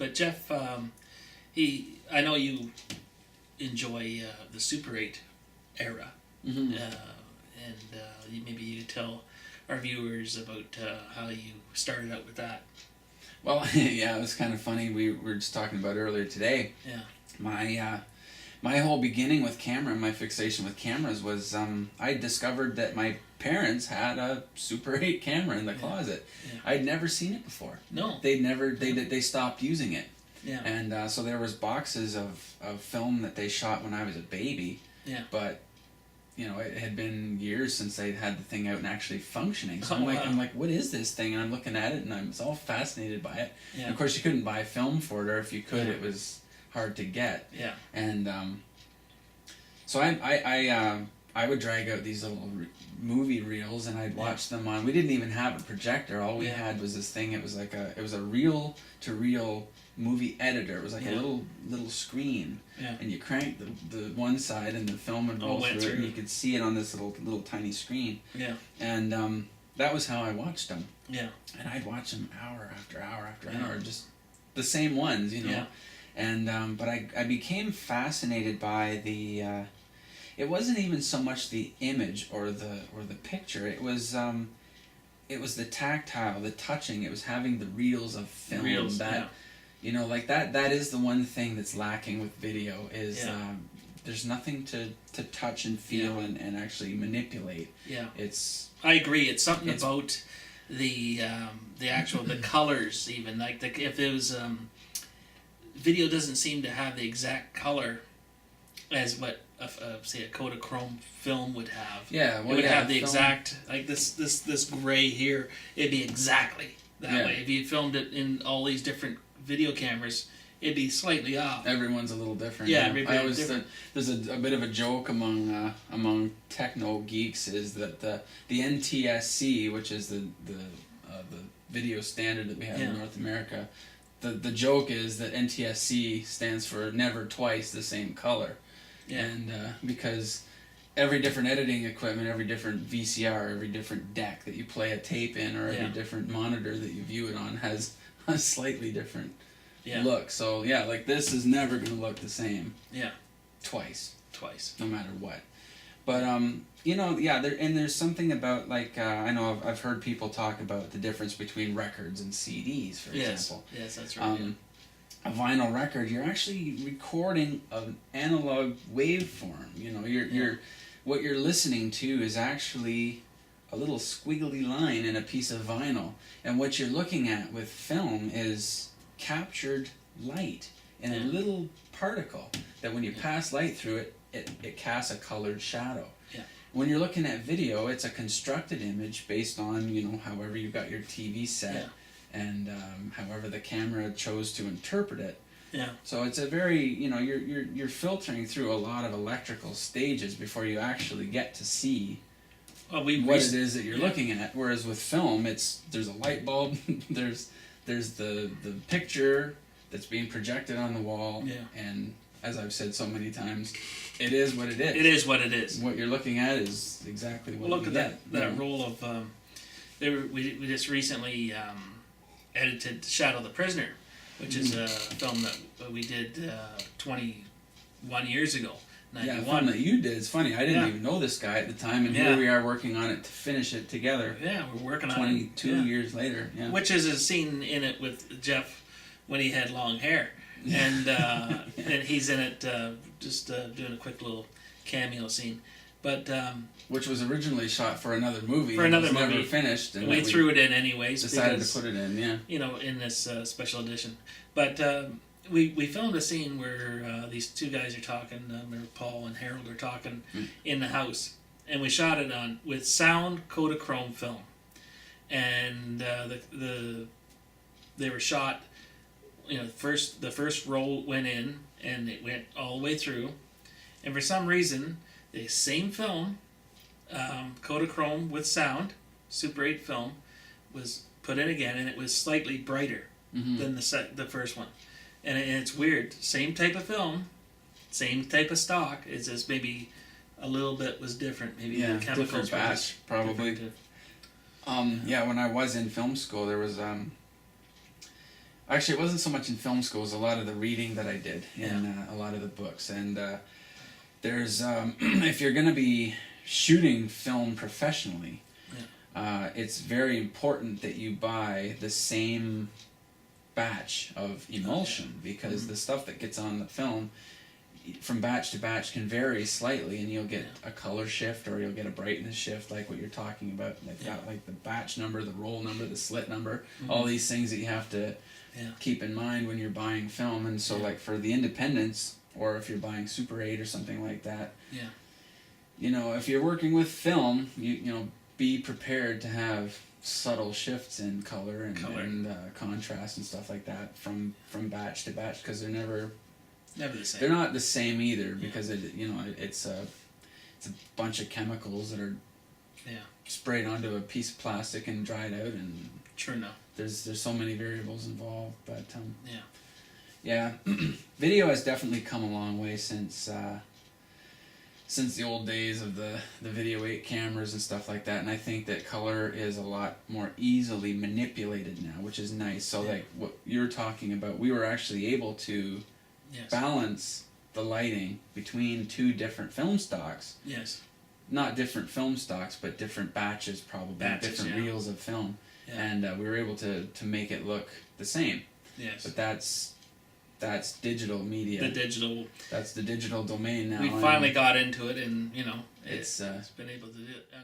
But Jeff, I know you enjoy the Super 8 era, Mm-hmm. maybe you could tell our viewers about how you started out with that. Well, yeah, it was kind of funny. We were just talking about earlier today. Yeah. My whole beginning with camera, my fixation with cameras was I discovered that my parents had a Super 8 camera in the closet. Yeah. I'd never seen it before. No. They stopped using it. Yeah. And so there was boxes of film that they shot when I was a baby. Yeah. But it had been years since they had the thing out and actually functioning. So Oh, I'm like, what is this thing? And I'm looking at it and I was all fascinated by it. Yeah. And of course, you couldn't buy film for it, or if you could, Yeah. it was hard to get. Yeah. And so I would drag out these little movie reels and I'd watch them on. We didn't even have a projector. All we had was this thing. It was like a reel to reel movie editor. It was like a little screen, and you crank the one side and the film would roll through it, and you could see it on this little tiny screen. Yeah. And that was how I watched them. Yeah. And I'd watch them hour after hour after hour, just the same ones, Yeah. And but I became fascinated by the. It wasn't even so much the image or the picture. It was the tactile, the touching. It was having the reels of film that. Like that is the one thing that's lacking with video is there's nothing to touch and feel and actually manipulate. Yeah. I agree. It's something about the actual the colors even. Like if it was video doesn't seem to have the exact color as what say a Kodachrome film would have. Yeah, it would have the exact like this gray here. It'd be exactly that way. If you filmed it in all these different video cameras, it'd be slightly off. Everyone's a little different. Yeah, I always different. There's a bit of a joke among techno geeks is that the NTSC, which is the video standard that we have in North America, the joke is that NTSC stands for never twice the same color. Yeah. And because every different editing equipment, every different VCR, every different deck that you play a tape in, or every different monitor that you view it on has a slightly different look. So like this is never going to look the same. Yeah. Twice. No matter what. But there's something about like I know I've heard people talk about the difference between records and CDs, for example. Yes, that's right. A vinyl record, you're actually recording an analog waveform. You're what you're listening to is actually a little squiggly line in a piece of vinyl, and what you're looking at with film is captured light in a little particle that when you pass light through it, it casts a colored shadow. Yeah. When you're looking at video, it's a constructed image based on however you got your TV set and however the camera chose to interpret it. Yeah. So it's a very you're filtering through a lot of electrical stages before you actually get to see what it is that you're looking at. Whereas with film, there's a light bulb, there's the picture that's being projected on the wall, and as I've said so many times, it is what it is. It is what it is. What you're looking at is exactly what. Look at that roll of. We just recently edited Shadow the Prisoner, which is a film that we did 21 years ago. 91. Yeah, fun that you did. It's funny. I didn't even know this guy at the time, and here we are working on it to finish it together. Yeah, we're working on 22 years later. Yeah. Which is a scene in it with Jeff when he had long hair, and and he's in it just doing a quick little cameo scene, but which was originally shot for another movie. Never finished, and we threw it in anyways. Decided to put it in, in this special edition, but. We filmed a scene where these two guys are talking, Paul and Harold are talking in the house, and we shot it with sound Kodachrome film, and they were shot. The first roll went in, and it went all the way through, and for some reason the same film, Kodachrome with sound, Super 8 film, was put in again, and it was slightly brighter than the first one. And it's weird. Same type of film, same type of stock. It's just maybe a little bit was different. Maybe the chemicals different batch, probably. When I was in film school, there was Actually, it wasn't so much in film school. It was a lot of the reading that I did in a lot of the books. And there's if you're going to be shooting film professionally, it's very important that you buy the same batch of emulsion, because the stuff that gets on the film from batch to batch can vary slightly, and you'll get a color shift or you'll get a brightness shift, like what you're talking about, like the batch number, the roll number, the slit number, all these things that you have to keep in mind when you're buying film. And so like for the independents, or if you're buying Super 8 or something like that, you know, if you're working with film, you know, be prepared to have subtle shifts in color and contrast and stuff like that from batch to batch, because they're never the same. They're not the same either, because it's a bunch of chemicals that are sprayed onto a piece of plastic and dried out, and true. No, there's so many variables involved. But video has definitely come a long way since the old days of the Video 8 cameras and stuff like that. And I think that color is a lot more easily manipulated now, which is nice. So like what you're talking about, we were actually able to balance the lighting between two different film stocks. Yes. Not different film stocks, but different batches, probably different reels of film. And we were able to make it look the same. Yes. But that's digital media. That's the digital domain now. We finally got into it, and you know, it's been able to do it. And